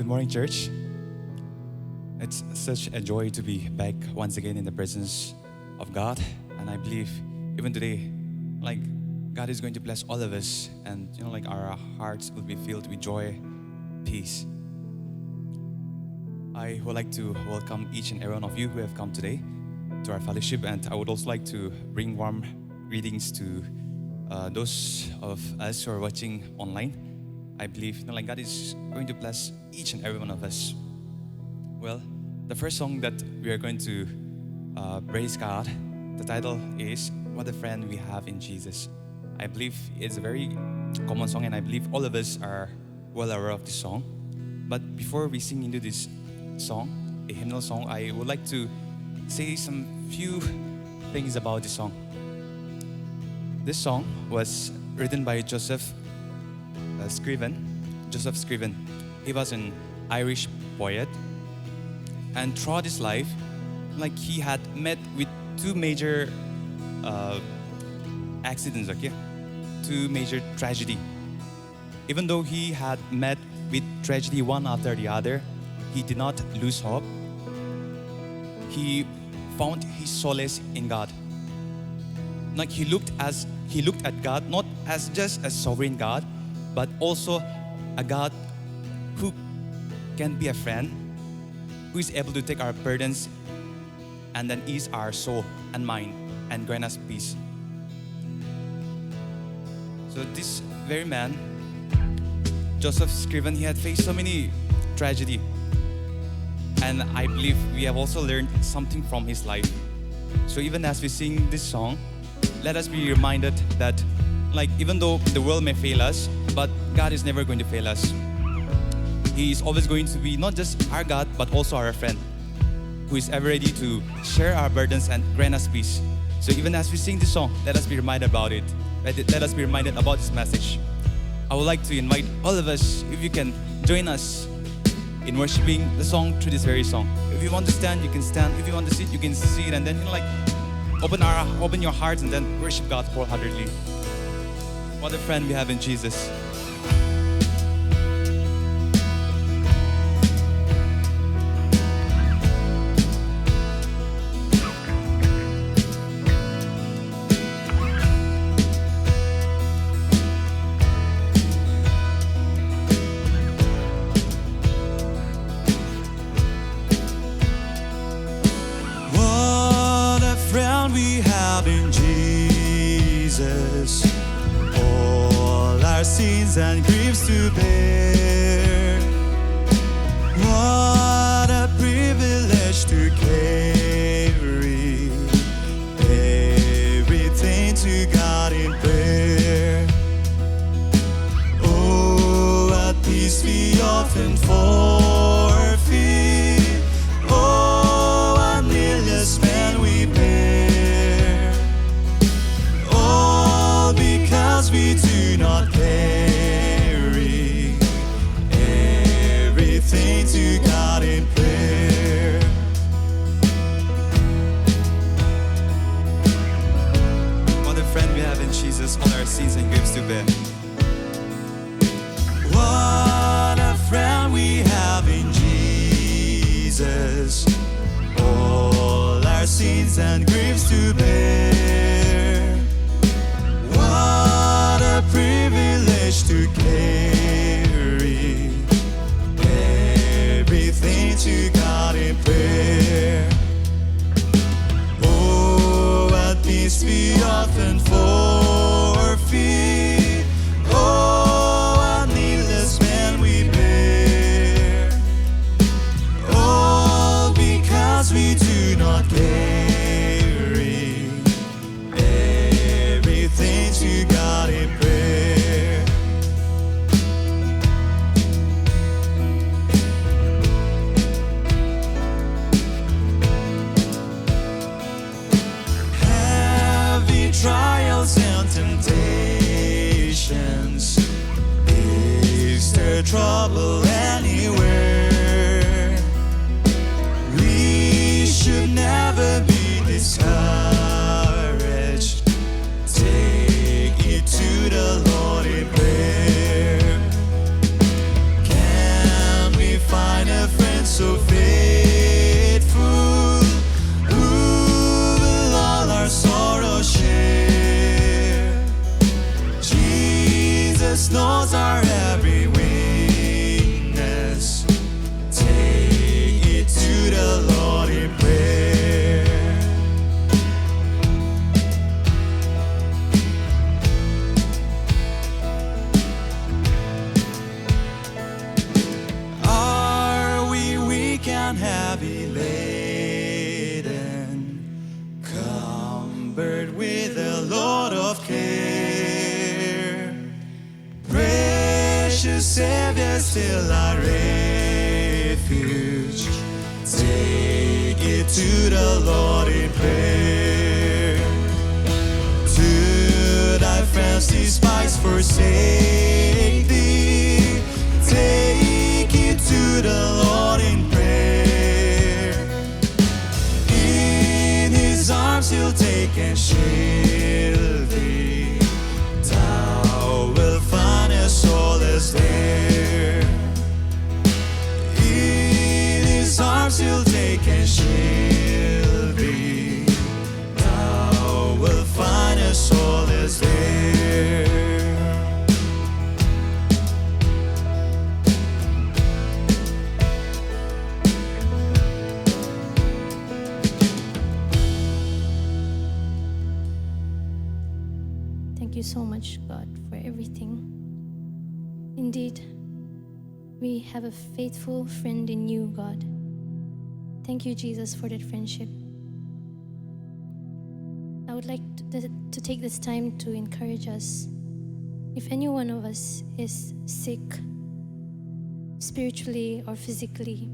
Good morning, church. It's such a joy to be back once again in the presence of God. And I believe even today, God is going to bless all of us. And our hearts will be filled with joy, peace. I would like to welcome each and every one of you who have come today to our fellowship. And I would also like to bring warm greetings to those of us who are watching online. I believe God is going to bless each and every one of us. Well, the first song that we are going to praise God, the title is What a Friend We Have in Jesus. I believe it's a very common song, and I believe all of us are well aware of this song. But before we sing into this song, a hymnal song, I would like to say some few things about this song. This song was written by Joseph Scriven. He was an Irish poet, and throughout his life, he had met with two major accidents, two major tragedy. Even though he had met with tragedy one after the other, he did not lose hope. He found his solace in God. He looked at God not as just a sovereign God, but also a God who can be a friend, who is able to take our burdens and then ease our soul and mind and grant us peace. So this very man, Joseph Scriven, he had faced so many tragedy, and I believe we have also learned something from his life. So even as we sing this song, let us be reminded that even though the world may fail us, but God is never going to fail us. He is always going to be not just our God, but also our friend, who is ever ready to share our burdens and grant us peace. So even as we sing this song, let us be reminded about it. Let us be reminded about this message. I would like to invite all of us, if you can join us in worshiping the song through this very song. If you want to stand, you can stand. If you want to sit, you can sit. And then open your hearts and then worship God wholeheartedly. What a friend we have in Jesus. What a friend we have in Jesus. All our sins and griefs to bear. What a privilege to carry everything to God in prayer. Oh, what peace we often forfeit. Oh, what needless man we bear. All because we do not carry everything to God in prayer. What a friend we have in Jesus, all our sins and griefs to bear. What a friend we have in Jesus. All our sins and griefs to bear. What a privilege to carry everything to God in prayer. Oh, what peace we often forfeit. Oh, what needless man we bear. All because we do not carry everything to God in prayer. Heavy trials and temptations, is there trouble anywhere? We should and so faithful, who will all our sorrows share. Jesus knows our every weakness. Take it to the Lord in prayer. Are we weak and heavy laden, cumbered with a load of care? Precious Savior, still our refuge. Take it to the Lord in prayer. To thy friends despise, forsake thee. Take it to the Lord in prayer. In his arms he'll take and shield thee. Thou wilt find a solace there. In his arms he'll take and shield thee. Thou wilt find a solace there. Thank you so much, God, for everything. Indeed, we have a faithful friend in you, God. Thank you, Jesus, for that friendship. I would like to take this time to encourage us. If any one of us is sick, spiritually or physically,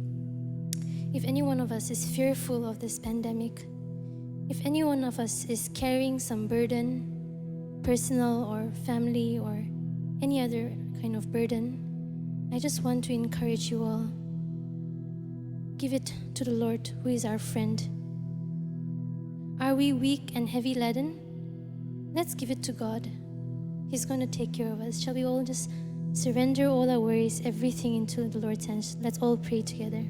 if any one of us is fearful of this pandemic, if any one of us is carrying some burden, personal or family or any other kind of burden, I just want to encourage you all. Give it to the Lord, who is our friend. Are we weak and heavy laden? Let's give it to God. He's going to take care of us. Shall we all just surrender all our worries, everything into the Lord's hands? Let's all pray together.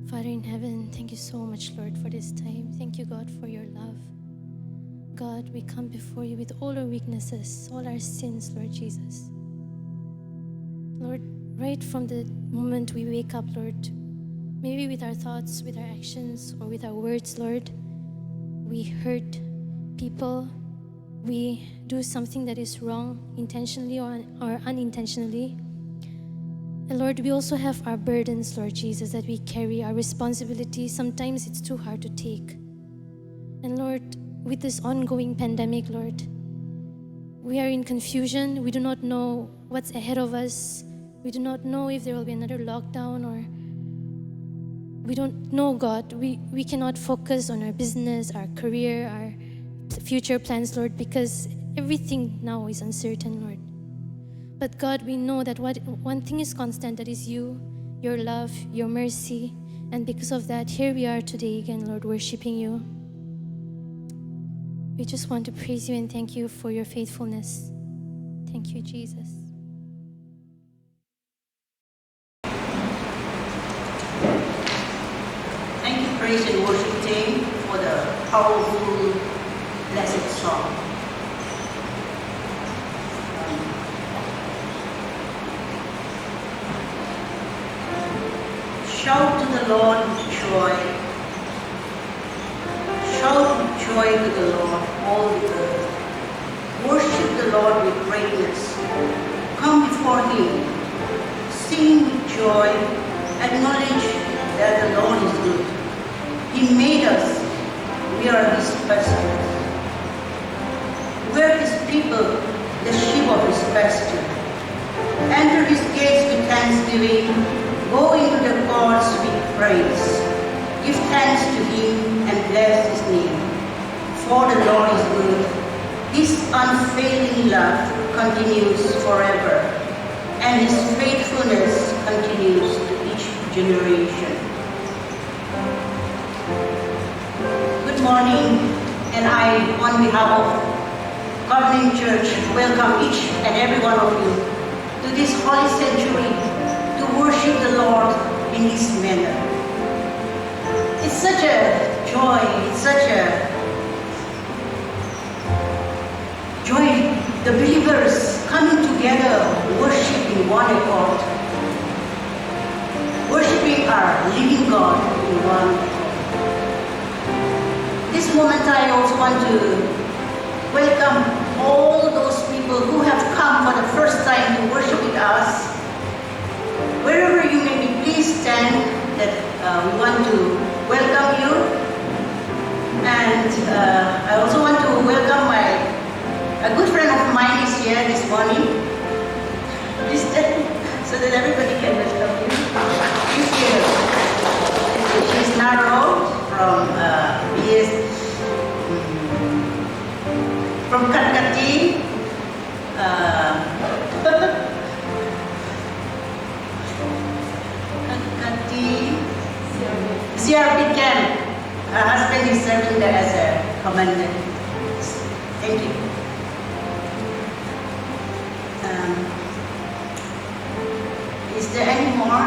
Father in heaven, thank you so much, Lord, for this time. Thank you, God, for your love. God, we come before you with all our weaknesses, all our sins, Lord Jesus. Lord, right from the moment we wake up, Lord, maybe with our thoughts, with our actions, or with our words, Lord, we hurt people. We do something that is wrong, intentionally or unintentionally. And Lord, we also have our burdens, Lord Jesus, that we carry, our responsibilities. Sometimes it's too hard to take. And Lord, with this ongoing pandemic, Lord, we are in confusion. We do not know what's ahead of us. We do not know if there will be another lockdown, or we don't know, God. We cannot focus on our business, our career, our future plans, Lord, because everything now is uncertain, Lord. But God, we know that one thing is constant, that is you, your love, your mercy. And because of that, here we are today again, Lord, worshiping you. We just want to praise you and thank you for your faithfulness. Thank you, Jesus. Thank you, praise and worship team, for the powerful, blessed song. Shout to the Lord with joy. Shout with joy to the Lord, all the earth. Worship the Lord with greatness. Come before him. Sing with joy. Acknowledge that the Lord is good. He made us. We are his pasture. We are his people, the sheep of his pasture. Enter his gates with thanksgiving. Go into the courts with praise. Give thanks to him and bless his name. For the Lord is good. His unfailing love continues forever, and his faithfulness continues to each generation. Good morning, and I, on behalf of Covenant Church, welcome each and every one of you to this holy sanctuary to worship the Lord such a joy, it's such a joy, the believers coming together, worshiping one accord, worshiping our living God in one accord. This moment I also want to welcome all those people who have come for the first time to worship with us. Wherever you may be, please stand, that we want to welcome you. And I also want to welcome a good friend of mine is here this morning. Please stand so that everybody can welcome you. She's here. She's Naro from Katkati. CRP camp. Her husband is serving there as a commander. Thank you. Is there any more?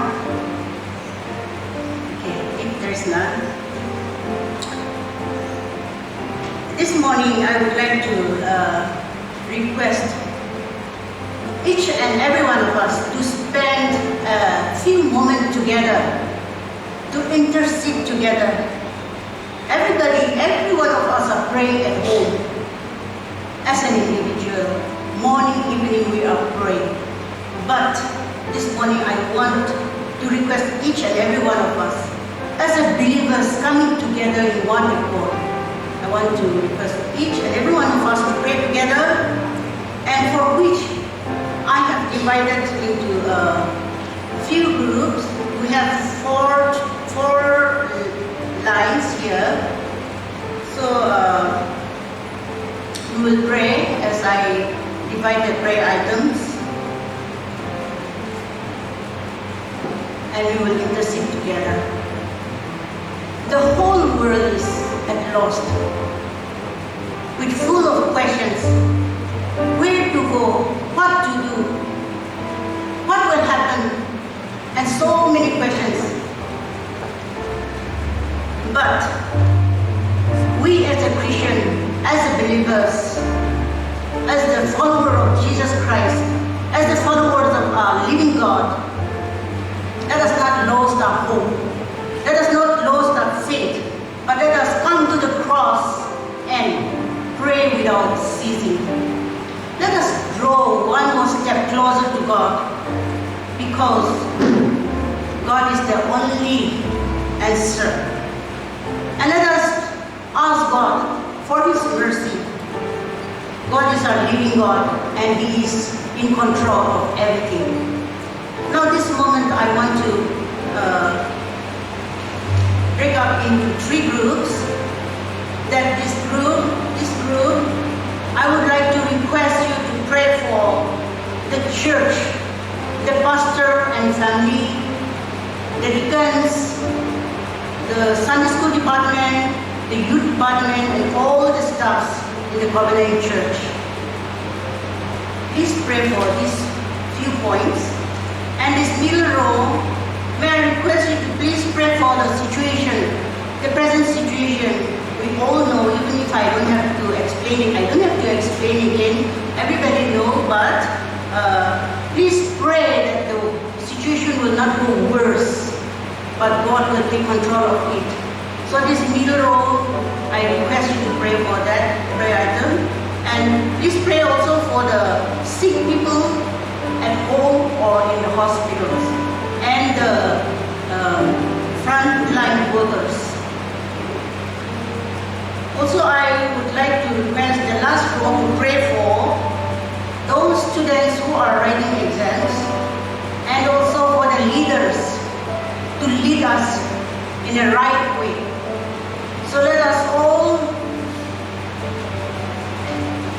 Okay, if there's none. This morning I would like to request each and every one of us to spend a few moments together, to intercede together. Every one of us are praying at home as an individual. Morning, evening we are praying. But this morning I want to request each and every one of us as a believers coming together in one accord. I want to request each and every one of us to pray together, and for which I have divided into a few groups. We have four lines here. So we will pray as I divide the prayer items, and we will intercede together. The whole world is at lost, with full of questions. Where to go? What to do? What will happen? And so many questions. But we as a Christian, as a believers, as the follower of Jesus Christ, as the followers of our living God, let us not lose our hope. Let us not lose our faith, but let us come to the cross and pray without ceasing. Let us draw one more step closer to God, because God is the only answer. And let us ask God for His mercy. God is our living God, and He is in control of everything. Now this moment I want to break up into three groups. That this group, I would like to request you to pray for the church, the pastor and family, the deacons, the Sunday school department, the youth department, and all the staffs in the Covenant Church. Please pray for these few points. And this middle row, may I request you to please pray for the situation, the present situation. We all know, even if I don't have to explain it, I don't have to explain again. Everybody knows, but please pray that the situation will not go worse, but God will take control of it. So this middle row, I request you to pray for that prayer item. And please pray also for the sick people at home or in the hospitals, and the frontline workers. Also, I would like to request the last row to pray for those students who are writing exams, and also for the leaders to lead us in the right way. So let us all,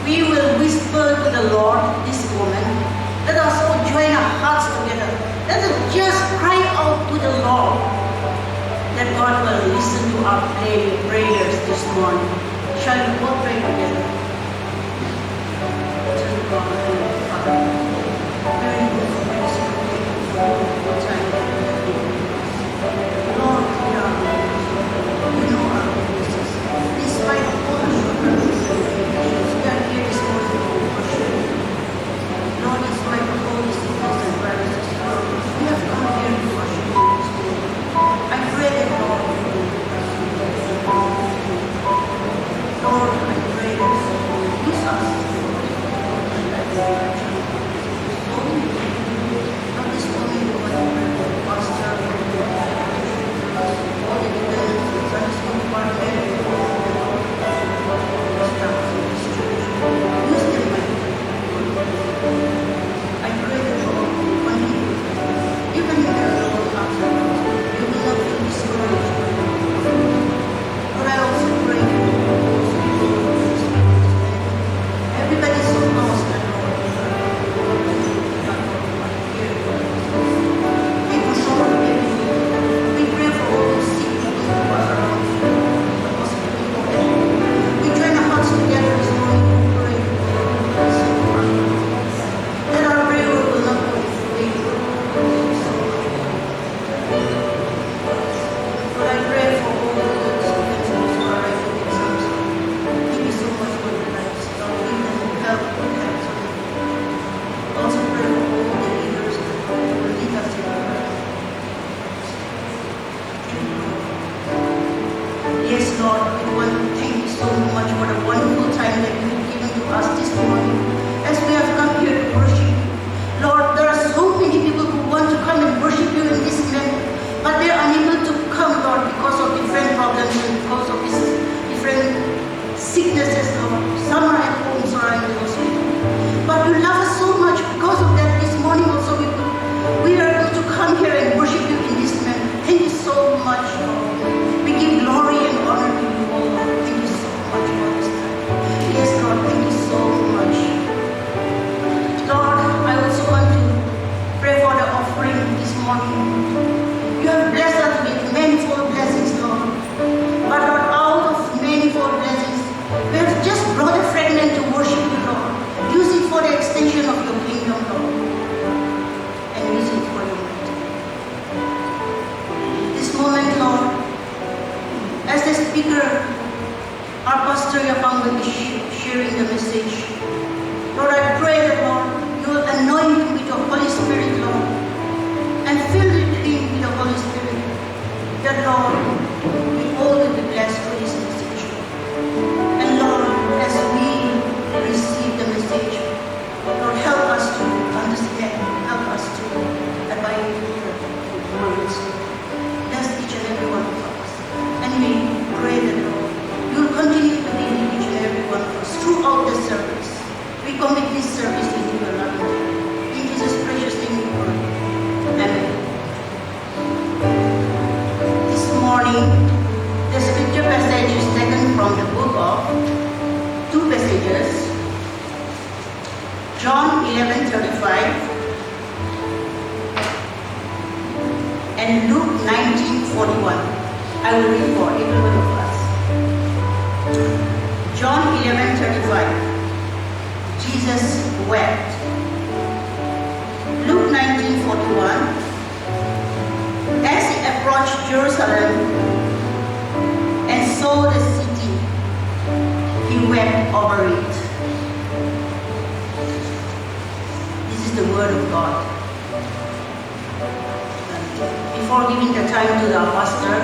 we will whisper to the Lord this moment. Let us all join our hearts together. Let us just cry out to the Lord, that God will listen to our prayers this morning. Shall we all pray together? Lord, Yes, Lord, we want to thank you so much for the wonderful time that you've given to us this morning as we have come here to worship you. Lord, there are so many people who want to come and worship you in this manner, but they're unable to come, Lord, because of different problems and because of these different sicknesses, Lord. Some are at home, some are in the hospital. But you love us so much because of that. This morning also we are able to come here and worship you in this manner. Thank you so much, Lord. We give glory and honor to you, oh Lord. Thank you so much for this time. Yes, Lord, thank you so much. Lord, I also want to pray for the offering this morning. You have blessed us with manifold blessings, Lord. But Lord, out of manifold blessings, we have just brought a fragment to worship you, Lord. Use it for the extension of your kingdom, Lord. And use it for your might. This moment, Lord, as the speaker, our pastor Yabang will be sharing the message. Lord, I pray that, Lord, you will anoint him with your Holy Spirit, Lord, and fill him with the Holy Spirit. That, Lord, we all will be blessed through this message. And Lord, as we receive the message, Lord, help us to understand, help us to abide in your words. Bless each and every one of us. And we pray that, Lord, you will continue to be with each and every one of us throughout the service. We commit this service into your love. In Jesus' precious name we pray. Amen. This morning, the scripture passage is taken from the book of two passages. John 11:35 and Luke 19:41. I will read for every one of us. John 11:35. Jesus wept. Luke 19:41. As he approached Jerusalem and saw the city, he wept over it. This is the word of God. Before giving the time to the pastor,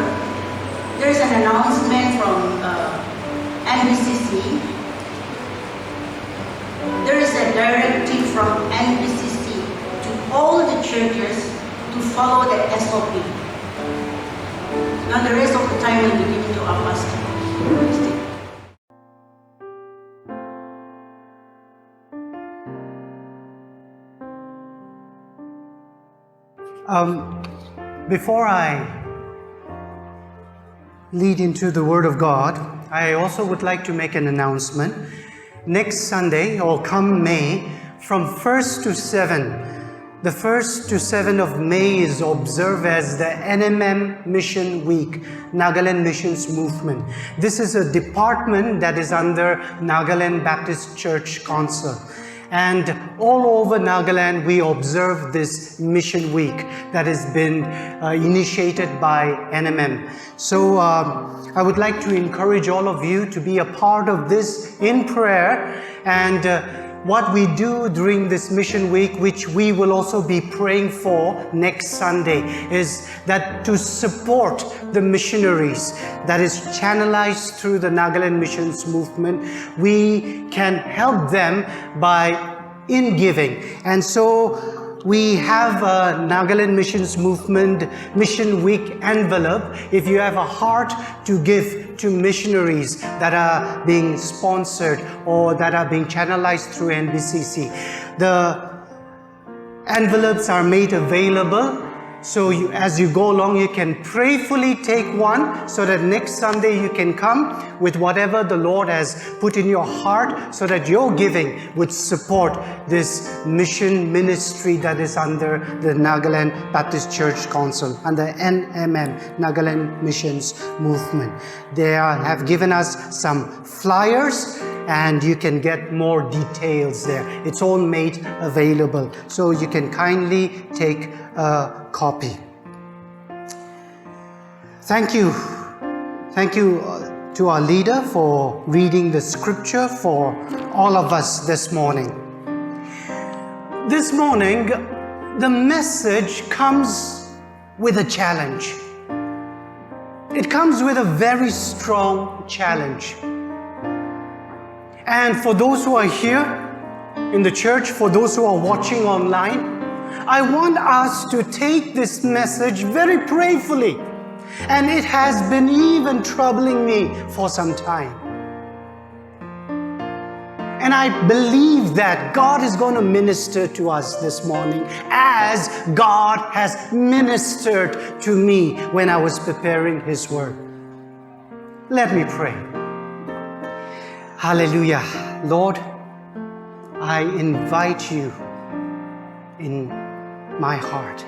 there is an announcement from NBCC. There is a directive from NBCC to all the churches to follow the SOP. Now the rest of the time will be given to our pastor. Before I lead into the Word of God, I also would like to make an announcement. Next Sunday, or come May, from 1st to 7, the 1st to 7th of May is observed as the NMM Mission Week, Nagaland Missions Movement. This is a department that is under Nagaland Baptist Church Council. And all over Nagaland, we observe this Mission Week that has been initiated by NMM. So I would like to encourage all of you to be a part of this in prayer. And what we do during this Mission Week, which we will also be praying for next Sunday, is that to support the missionaries that is channelized through the Nagaland Missions Movement, we can help them by in giving. And so we have a Nagaland Missions Movement Mission Week envelope. If you have a heart to give to missionaries that are being sponsored or that are being channelized through NBCC, the envelopes are made available. So as you go along, you can prayerfully take one so that next Sunday you can come with whatever the Lord has put in your heart, so that your giving would support this mission ministry that is under the Nagaland Baptist Church Council, under NMM, Nagaland Missions Movement. They have given us some flyers, and you can get more details there. It's all made available, so you can kindly take a copy. Thank you to our leader for reading the scripture for all of us this morning. This morning, the message comes with a challenge. it comes with a very strong challenge. And for those who are here in the church, for those who are watching online, I want us to take this message very prayerfully. And it has been even troubling me for some time. And I believe that God is going to minister to us this morning as God has ministered to me when I was preparing His Word. Let me pray. Hallelujah. Lord, I invite you in my heart,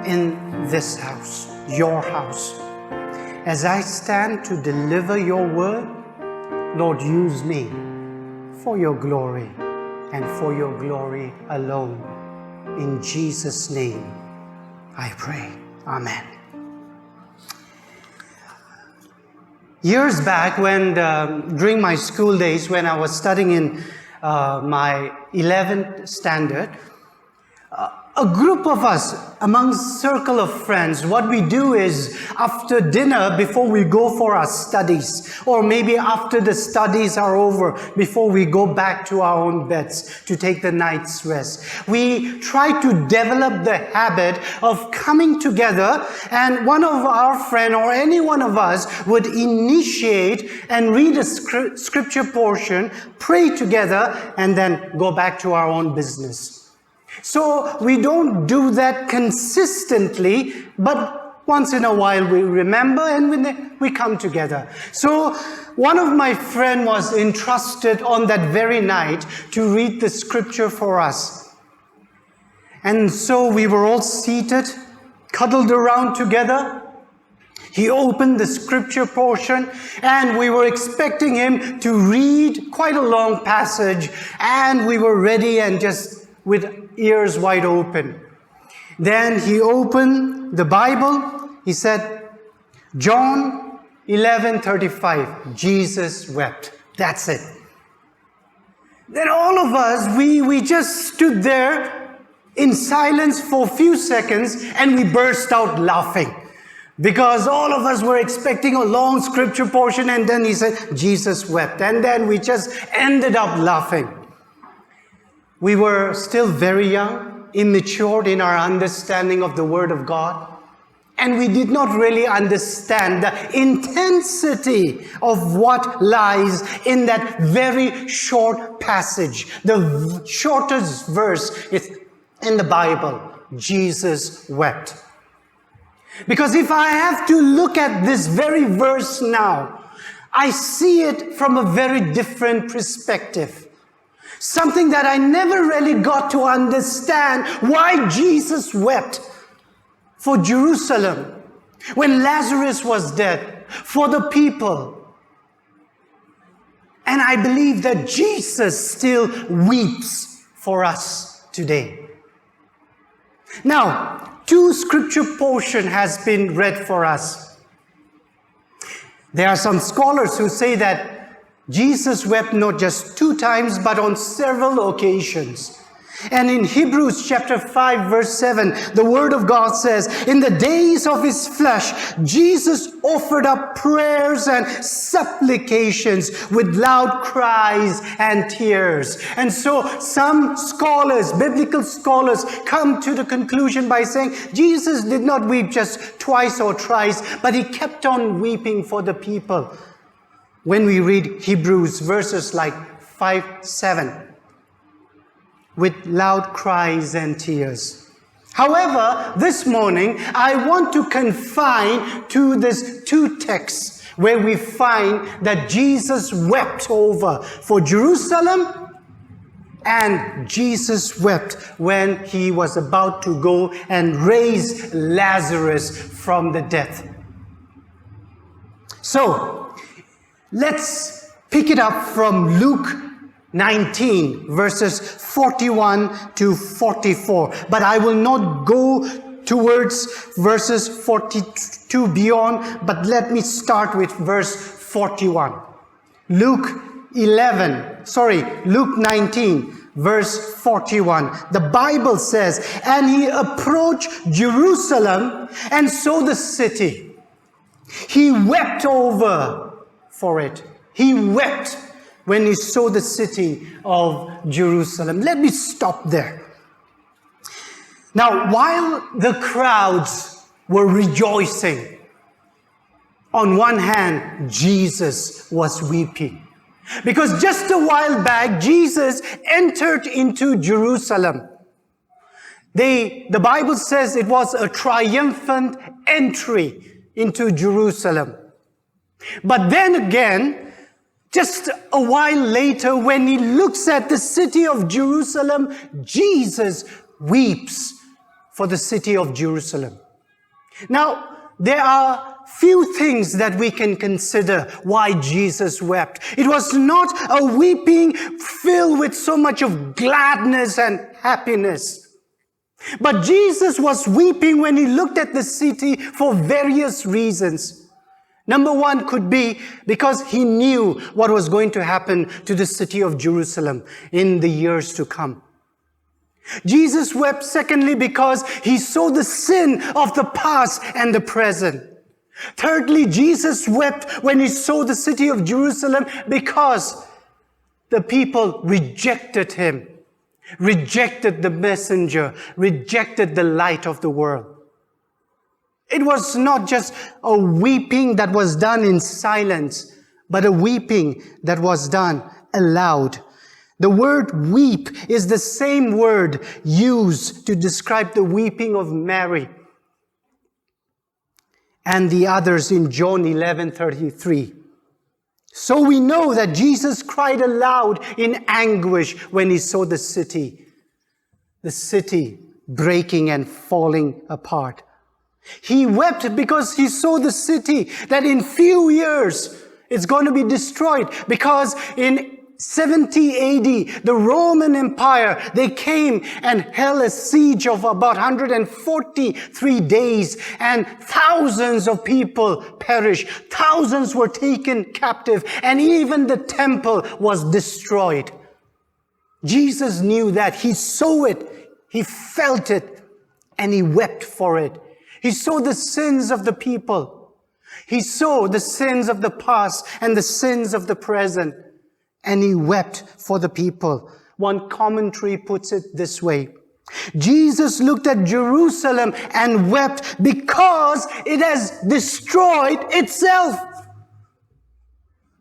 in this house, your house. As I stand to deliver your word, Lord, use me for your glory and for your glory alone. In Jesus' name, I pray. Amen. Years back, when during my school days, when I was studying in my 11th standard, a group of us, among circle of friends, what we do is after dinner, before we go for our studies, or maybe after the studies are over, before we go back to our own beds to take the night's rest, we try to develop the habit of coming together, and one of our friend or any one of us would initiate and read a scripture portion, pray together, and then go back to our own business. So we don't do that consistently, but once in a while we remember and we come together. So one of my friends was entrusted on that very night to read the scripture for us. And so we were all seated, cuddled around together. He opened the scripture portion and we were expecting him to read quite a long passage, and we were ready and just with ears wide open. Then he opened the Bible. He said, John 11:35, Jesus wept. That's it. Then all of us, we just stood there in silence for a few seconds and we burst out laughing. Because all of us were expecting a long scripture portion, and then he said, Jesus wept. And then we just ended up laughing. We were still very young, immature in our understanding of the Word of God. And we did not really understand the intensity of what lies in that very short passage. The shortest verse is in the Bible, Jesus wept. Because if I have to look at this very verse now, I see it from a very different perspective. Something that I never really got to understand, why Jesus wept for Jerusalem when Lazarus was dead, for the people. And I believe that Jesus still weeps for us today. Now, 2 scripture portion has been read for us. There are some scholars who say that Jesus wept not just 2 times, but on several occasions. And in Hebrews chapter 5, verse 7, the Word of God says, in the days of His flesh, Jesus offered up prayers and supplications with loud cries and tears. And so some scholars, biblical scholars, come to the conclusion by saying, Jesus did not weep just twice or thrice, but He kept on weeping for the people. When we read Hebrews verses like 5, 7, with loud cries and tears. However, this morning, I want to confine to these 2 texts where we find that Jesus wept over for Jerusalem, and Jesus wept when He was about to go and raise Lazarus from the dead. So, let's pick it up from Luke 19, verses 41 to 44. But I will not go towards verses 42 beyond, but let me start with verse 41. Luke 19, verse 41. The Bible says, and He approached Jerusalem and saw the city, He wept over for it. He wept when he saw the city of Jerusalem. Let me stop there. Now, while the crowds were rejoicing, on one hand, Jesus was weeping. Because just a while back, Jesus entered into Jerusalem. The Bible says it was a triumphant entry into Jerusalem. But then again, just a while later, when he looks at the city of Jerusalem, Jesus weeps for the city of Jerusalem. Now, there are few things that we can consider why Jesus wept. It was not a weeping filled with so much of gladness and happiness. But Jesus was weeping when he looked at the city for various reasons. Number one could be because he knew what was going to happen to the city of Jerusalem in the years to come. Jesus wept secondly because he saw the sin of the past and the present. Thirdly, Jesus wept when he saw the city of Jerusalem because the people rejected him, rejected the messenger, rejected the light of the world. It was not just a weeping that was done in silence, but a weeping that was done aloud. The word weep is the same word used to describe the weeping of Mary and the others in John 11:33. So we know that Jesus cried aloud in anguish when he saw the city breaking and falling apart. He wept because he saw the city that in few years it's going to be destroyed, because in 70 AD, the Roman Empire, they came and held a siege of about 143 days, and thousands of people perished. Thousands were taken captive, and even the temple was destroyed. Jesus knew that. He saw it, he felt it, and he wept for it. He saw the sins of the people. He saw the sins of the past and the sins of the present. And he wept for the people. One commentary puts it this way: Jesus looked at Jerusalem and wept because it has destroyed itself.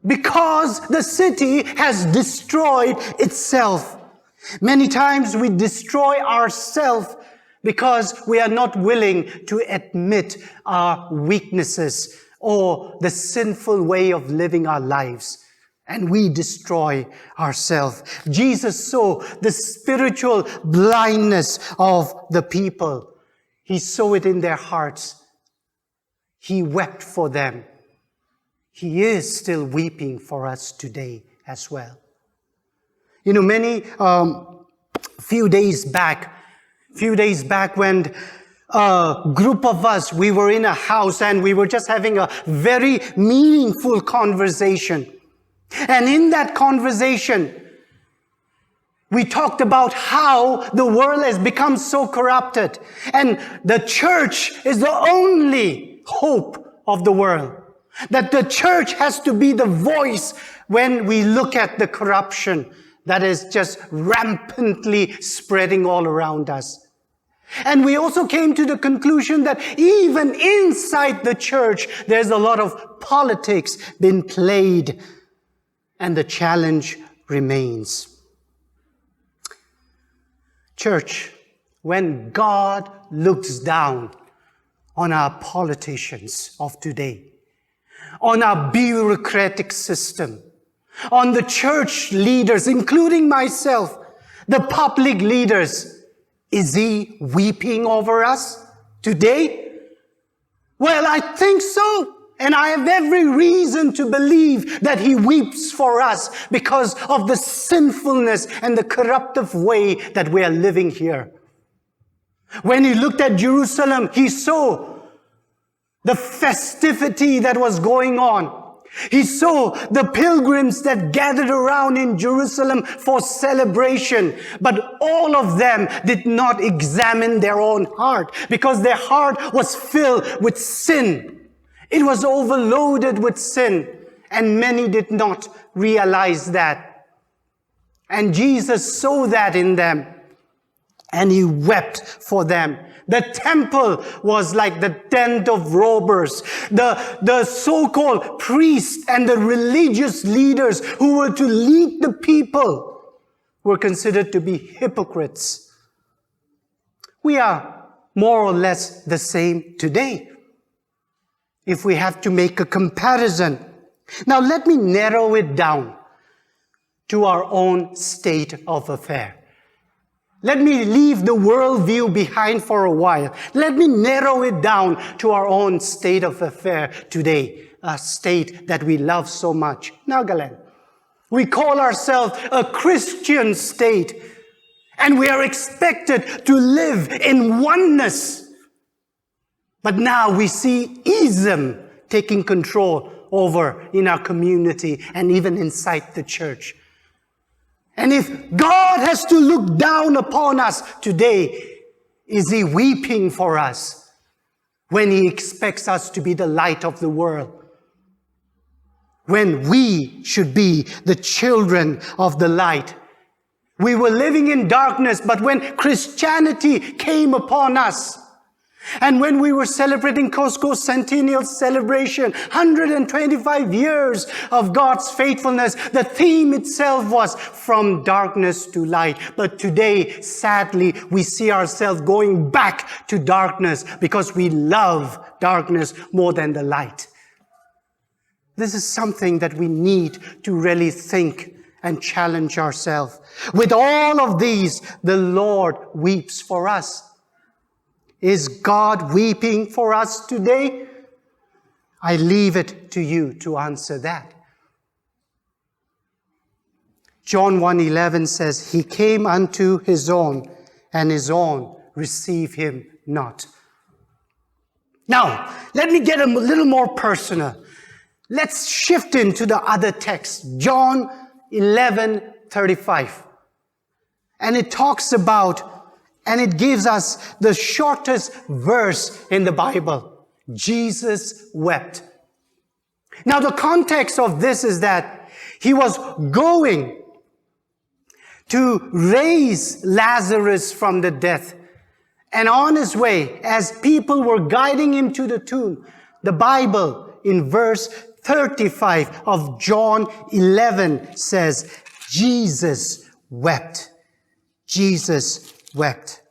Because the city has destroyed itself. Many times we destroy ourselves because we are not willing to admit our weaknesses or the sinful way of living our lives. And we destroy ourselves. Jesus saw the spiritual blindness of the people. He saw it in their hearts. He wept for them. He is still weeping for us today as well. You know, few days back when a group of us, we were in a house and we were just having a very meaningful conversation. And in that conversation, we talked about how the world has become so corrupted. And the church is the only hope of the world. That the church has to be the voice when we look at the corruption that is just rampantly spreading all around us. And we also came to the conclusion that even inside the church, there's a lot of politics being played. And the challenge remains. Church, when God looks down on our politicians of today, on our bureaucratic system, on the church leaders, including myself, the public leaders, is he weeping over us today? Well, I think so. And I have every reason to believe that he weeps for us because of the sinfulness and the corruptive way that we are living here. When he looked at Jerusalem, he saw the festivity that was going on. He saw the pilgrims that gathered around in Jerusalem for celebration. But all of them did not examine their own heart because their heart was filled with sin. It was overloaded with sin, and many did not realize that. And Jesus saw that in them, and he wept for them. The temple was like the tent of robbers. The so-called priests and the religious leaders who were to lead the people were considered to be hypocrites. We are more or less the same today, if we have to make a comparison. Now let me narrow it down to our own state of affair. Let me leave the worldview behind for a while. Let me narrow it down to our own state of affair today, a state that we love so much. Nagaland. We call ourselves a Christian state, and we are expected to live in oneness. But now we see ism taking control over in our community and even inside the church. And if God has to look down upon us today, is he weeping for us when he expects us to be the light of the world? When we should be the children of the light. We were living in darkness, but when Christianity came upon us, and when we were celebrating Costco's centennial celebration, 125 years of God's faithfulness, the theme itself was from darkness to light. But today, sadly, we see ourselves going back to darkness because we love darkness more than the light. This is something that we need to really think and challenge ourselves. With all of these, the Lord weeps for us. Is God weeping for us today? I leave it to you to answer that. John 1:11 says, he came unto his own, and his own received him not. Now, let me get a little more personal. Let's shift into the other text, John 11:35. And it talks about, and it gives us the shortest verse in the Bible. Jesus wept. Now the context of this is that he was going to raise Lazarus from the death. And on his way, as people were guiding him to the tomb, the Bible in verse 35 of John 11 says, Jesus wept. Jesus wept.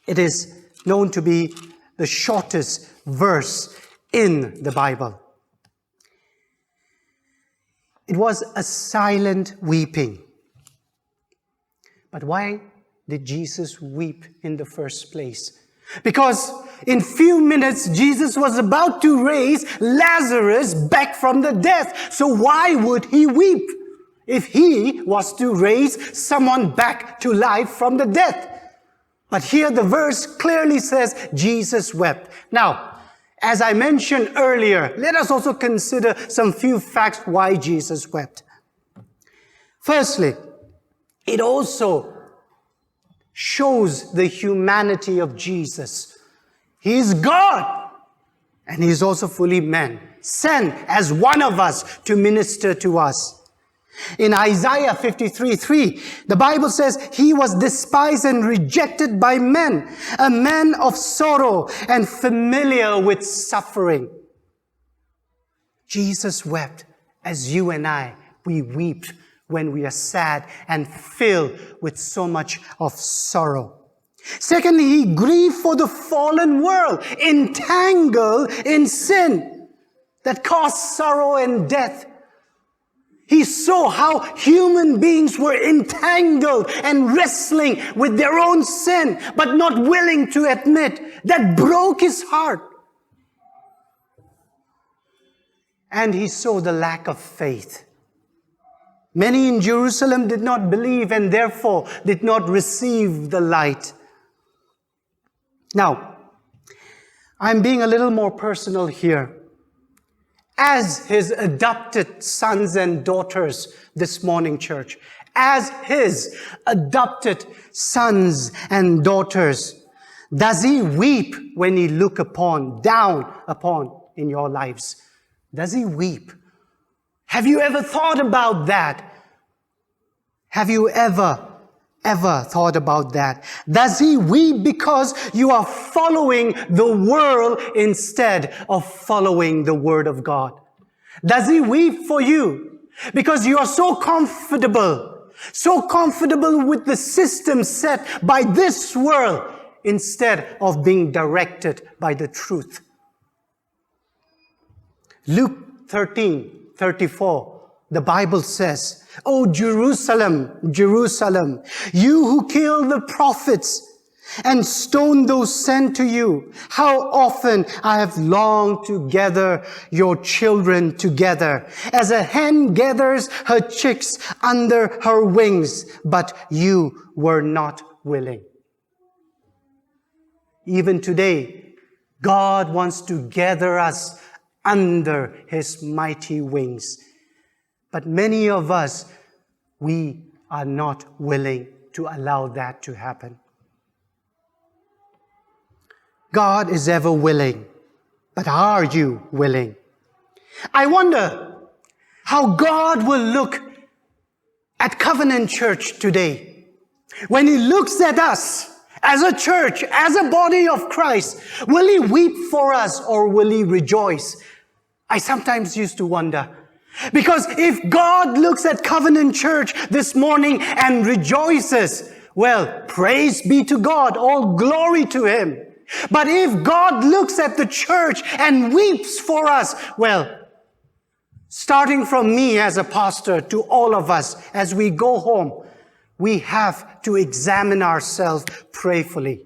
It is known to be the shortest verse in the Bible. It was a silent weeping. But why did Jesus weep in the first place? Because in few minutes, Jesus was about to raise Lazarus back from the death. So why would he weep if he was to raise someone back to life from the death? But here the verse clearly says Jesus wept. Now, as I mentioned earlier, let us also consider some few facts why Jesus wept. Firstly, it also shows the humanity of Jesus. He is God, and he is also fully man, sent as one of us to minister to us. In Isaiah 53:3, the Bible says, he was despised and rejected by men, a man of sorrow and familiar with suffering. Jesus wept as you and I, we weep when we are sad and filled with so much of sorrow. Secondly, he grieved for the fallen world, entangled in sin that caused sorrow and death. He saw how human beings were entangled and wrestling with their own sin, but not willing to admit. That broke his heart. And he saw the lack of faith. Many in Jerusalem did not believe and therefore did not receive the light. Now, I'm being a little more personal here. As his adopted sons and daughters this morning, church, as his adopted sons and daughters, does he weep when he look down upon in your lives? Does he weep? Have you ever thought about that? Have you ever thought about that? Does he weep because you are following the world instead of following the Word of God? Does he weep for you because you are so comfortable with the system set by this world instead of being directed by the truth? Luke 13:34. The Bible says, "O Jerusalem, Jerusalem, you who kill the prophets and stone those sent to you, how often I have longed to gather your children together, as a hen gathers her chicks under her wings, but you were not willing." Even today, God wants to gather us under His mighty wings. But many of us, we are not willing to allow that to happen. God is ever willing, but are you willing? I wonder how God will look at Covenant Church today. When He looks at us as a church, as a body of Christ, will He weep for us or will He rejoice? I sometimes used to wonder. Because if God looks at Covenant Church this morning and rejoices, well, praise be to God, all glory to Him. But if God looks at the church and weeps for us, well, starting from me as a pastor to all of us, as we go home, we have to examine ourselves prayerfully.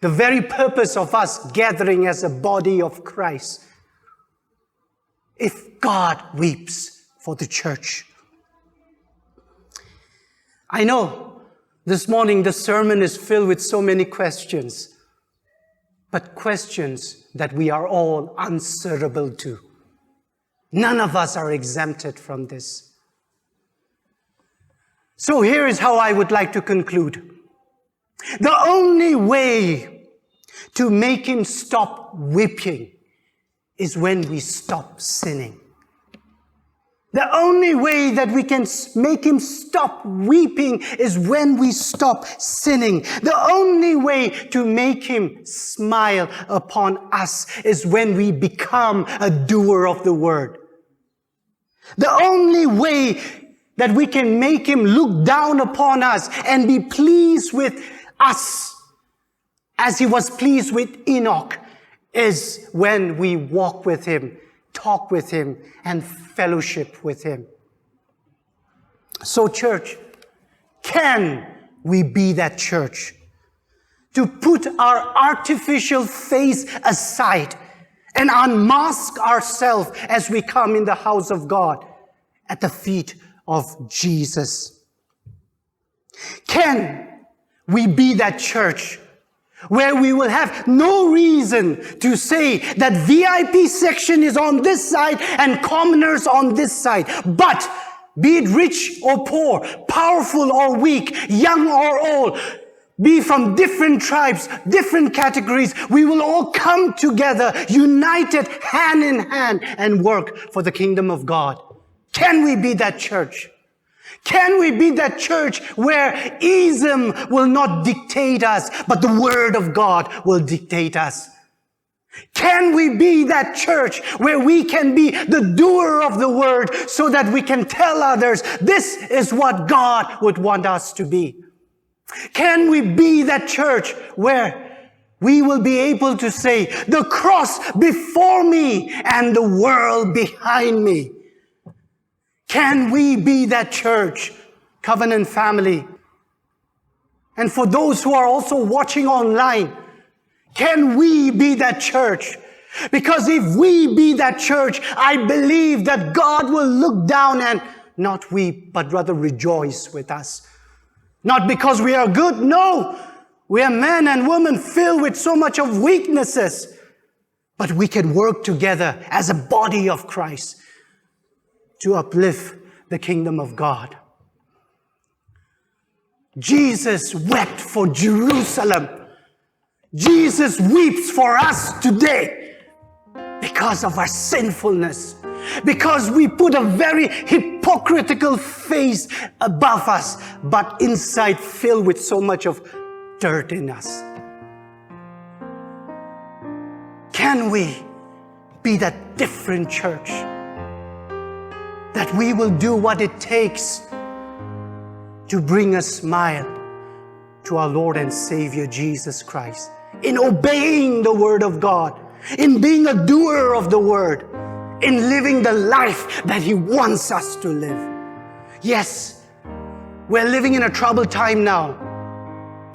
The very purpose of us gathering as a body of Christ. If God weeps for the church. I know this morning the sermon is filled with so many questions, but questions that we are all answerable to. None of us are exempted from this. So here is how I would like to conclude. The only way to make Him stop weeping is when we stop sinning. The only way that we can make Him stop weeping is when we stop sinning. The only way to make Him smile upon us is when we become a doer of the Word. The only way that we can make Him look down upon us and be pleased with us as He was pleased with Enoch is when we walk with Him, talk with Him, and fellowship with Him. So church, can we be that church? To put our artificial face aside and unmask ourselves as we come in the house of God at the feet of Jesus. Can we be that church where we will have no reason to say that VIP section is on this side and commoners on this side. But be it rich or poor, powerful or weak, young or old, be from different tribes, different categories, we will all come together, united hand in hand, and work for the kingdom of God. Can we be that church? Can we be that church where ism will not dictate us, but the Word of God will dictate us? Can we be that church where we can be the doer of the Word so that we can tell others this is what God would want us to be? Can we be that church where we will be able to say, the cross before me and the world behind me? Can we be that church, Covenant family? And for those who are also watching online, can we be that church? Because if we be that church, I believe that God will look down and not weep, but rather rejoice with us. Not because we are good, no. We are men and women filled with so much of weaknesses. But we can work together as a body of Christ to uplift the kingdom of God. Jesus wept for Jerusalem. Jesus weeps for us today because of our sinfulness. Because we put a very hypocritical face above us, but inside filled with so much of dirt in us. Can we be that different church? That we will do what it takes to bring a smile to our Lord and Savior Jesus Christ, in obeying the Word of God, in being a doer of the Word, in living the life that He wants us to live. Yes, we're living in a troubled time now.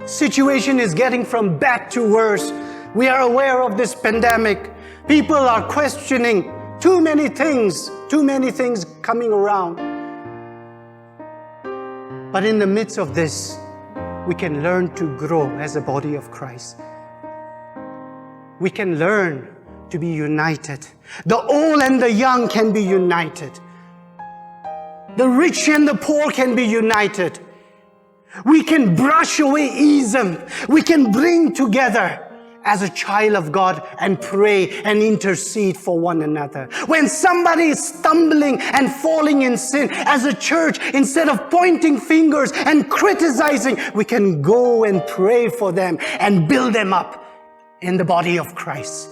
Situation is getting from bad to worse. We are aware of this pandemic. People are questioning too many things coming around. But in the midst of this, we can learn to grow as a body of Christ. We can learn to be united. The old and the young can be united. The rich and the poor can be united. We can brush away ism. We can bring together as a child of God and pray and intercede for one another. When somebody is stumbling and falling in sin, as a church, instead of pointing fingers and criticizing, we can go and pray for them and build them up in the body of Christ.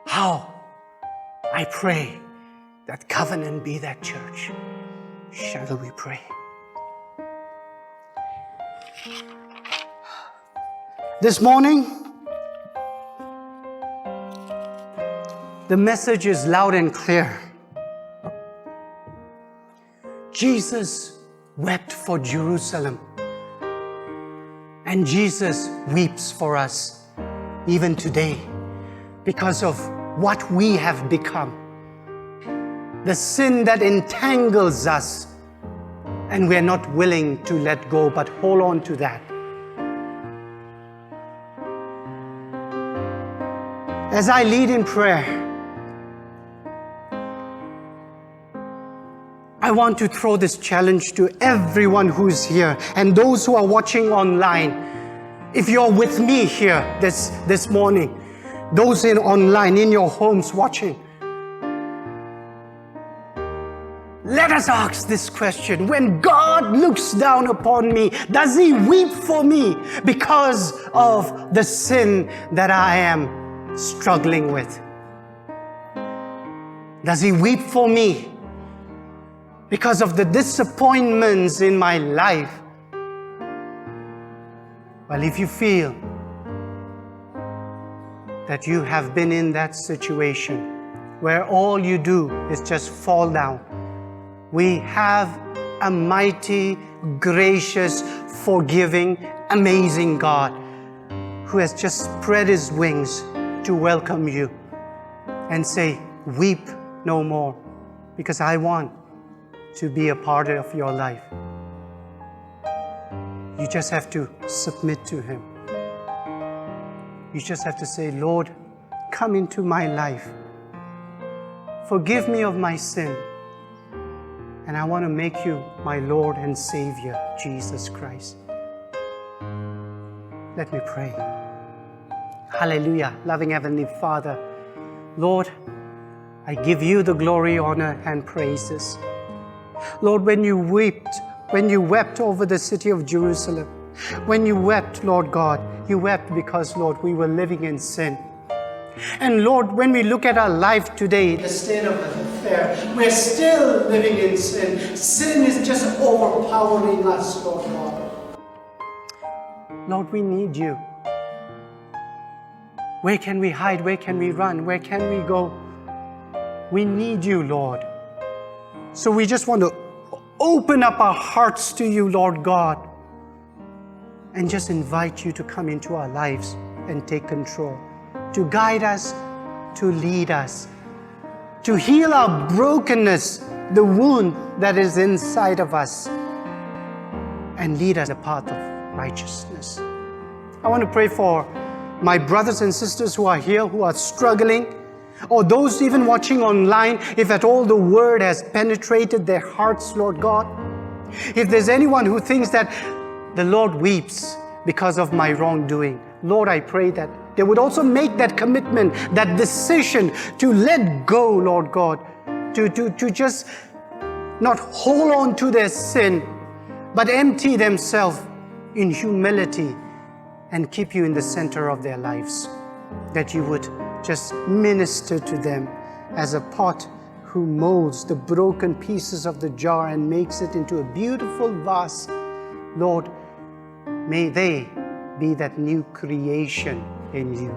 How? I pray that Covenant be that church. Shall we pray? This morning, the message is loud and clear. Jesus wept for Jerusalem, and Jesus weeps for us even today because of what we have become. The sin that entangles us, and we are not willing to let go, but hold on to that. As I lead in prayer, I want to throw this challenge to everyone who's here and those who are watching online. If you're with me here this morning, those online, in your homes watching, let us ask this question. When God looks down upon me, does He weep for me because of the sin that I am struggling with? Does He weep for me because of the disappointments in my life? Well, if you feel that you have been in that situation where all you do is just fall down, we have a mighty, gracious, forgiving, amazing God who has just spread His wings to welcome you and say, weep no more, because I want to be a part of your life. You just have to submit to Him. You just have to say, Lord, come into my life. Forgive me of my sin. And I want to make you my Lord and Savior, Jesus Christ. Let me pray. Hallelujah. Loving Heavenly Father, Lord, I give you the glory, honor, and praises. Lord, when you wept over the city of Jerusalem, when you wept, Lord God, you wept because, Lord, we were living in sin. And Lord, when we look at our life today, the state of affair, we're still living in sin. Sin is just overpowering us, Lord God. Lord, we need you. Where can we hide? Where can we run? Where can we go? We need you, Lord. So we just want to open up our hearts to you, Lord God, and just invite you to come into our lives and take control, to guide us, to lead us, to heal our brokenness, the wound that is inside of us, and lead us a path of righteousness. I want to pray for my brothers and sisters who are here, who are struggling, or those even watching online, if at all the word has penetrated their hearts, Lord God. If there's anyone who thinks that the Lord weeps because of my wrongdoing, Lord, I pray that they would also make that commitment, that decision to let go, Lord God, to just not hold on to their sin, but empty themselves in humility and keep you in the center of their lives. That you would just minister to them as a pot who molds the broken pieces of the jar and makes it into a beautiful vase. Lord, may they be that new creation in you.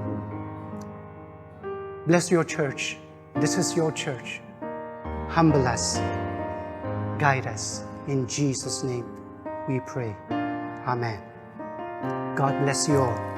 Bless your church. This is your church. Humble us. Guide us. In Jesus' name we pray. Amen. God bless you all.